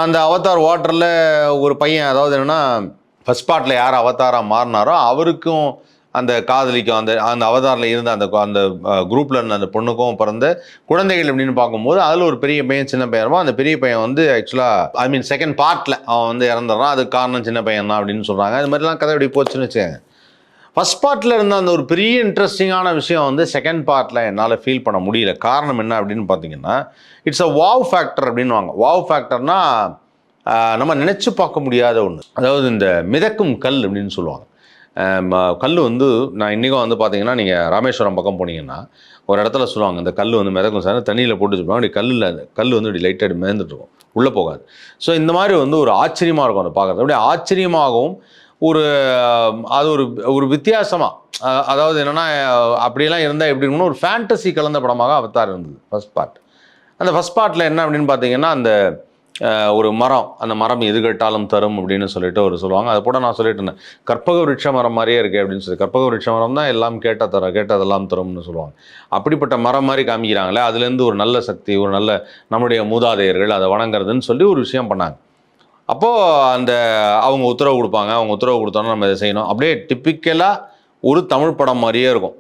அந்த அவதார் வாட்டரில் ஒரு பையன், அதாவது என்னென்னா ஃபர்ஸ்ட் பார்ட்டில் யார் அவதாராக மாறினாரோ அவருக்கும் அந்த காதலிக்கும் அந்த அந்த அவதாரில் இருந்த அந்த குரூப்பில் இருந்த அந்த பொண்ணுக்கும் பிறந்த குழந்தைகள் அப்படின்னு பார்க்கும்போது அதில் ஒரு பெரிய பையன் சின்ன பையன் இருப்பான். அந்த பெரிய பையன் வந்து ஆக்சுவலாக செகண்ட் பார்ட்டில் அவன் வந்து இறந்துடுறான். அதுக்கு காரணம் சின்ன பையன் தான் அப்படின்னு சொல்கிறாங்க. அது மாதிரிலாம் கதை எப்படி போச்சுன்னு வச்சுக்கோங்க. ஃபர்ஸ்ட் பார்ட்டில் இருந்த அந்த ஒரு பெரிய இன்ட்ரெஸ்டிங்கான விஷயம் வந்து செகண்ட் பார்ட்டில் என்னால் ஃபீல் பண்ண முடியல. காரணம் என்ன அப்படின்னு பார்த்தீங்கன்னா, இட்ஸ் அ வாவ் ஃபேக்டர் அப்படின்வாங்க. வாவ் ஃபேக்டர்னா நம்ம நினச்சி பார்க்க முடியாத ஒன்று. அதாவது இந்த மிதக்கும் கல் அப்படின்னு சொல்லுவாங்க. கல் வந்து நான் இன்றைக்கும் வந்து பார்த்தீங்கன்னா, நீங்கள் ராமேஸ்வரம் பக்கம் போனீங்கன்னா ஒரு இடத்துல சொல்லுவாங்க, இந்த கல் வந்து மிதக்கும் சார், தண்ணியில் போட்டு வச்சுருப்பாங்க. அப்படி கல் வந்து இப்படி லைட்டாக மிதந்துட்டு இருக்கும், உள்ளே போகாது. ஸோ இந்த மாதிரி வந்து ஒரு ஆச்சரியமாக இருக்கும் அதை பார்க்குறது. அப்படியே ஆச்சரியமாகவும் ஒரு அது ஒரு ஒரு வித்தியாசமாக, அதாவது என்னென்னா அப்படியெல்லாம் இருந்தால் எப்படி இருக்கணும், ஒரு ஃபேண்டசி கலந்த படமாக அவதார் இருந்தது ஃபர்ஸ்ட் பார்ட். அந்த ஃபர்ஸ்ட் பார்ட்டில் என்ன அப்படின்னு பார்த்தீங்கன்னா, அந்த ஒரு மரம், அந்த மரம் எது கேட்டாலும் தரும் அப்படின்னு சொல்லிட்டு ஒரு சொல்லுவாங்க. அதை கூட நான் சொல்லிட்டு இருந்தேன், கற்பக விருட்ச மரம் மாதிரியே இருக்குது அப்படின்னு சொல்லி. கற்பக விருட்ச மரம் தான் எல்லாம் கேட்டதெல்லாம் தரும்னு சொல்லுவாங்க. அப்படிப்பட்ட மரம் மாதிரி காமிக்கிறாங்களே, அதுலேருந்து ஒரு நல்ல சக்தி, ஒரு நல்ல நம்முடைய மூதாதையர்கள் அதை வணங்குறதுன்னு சொல்லி ஒரு விஷயம் பண்ணாங்க. அப்போது அந்த அவங்க உத்தரவு கொடுப்பாங்க, அவங்க உத்தரவு கொடுத்தோன்னா நம்ம இதை செய்யணும். அப்படியே டிப்பிக்கலாக ஒரு தமிழ் படம் மாதிரியே இருக்கும்.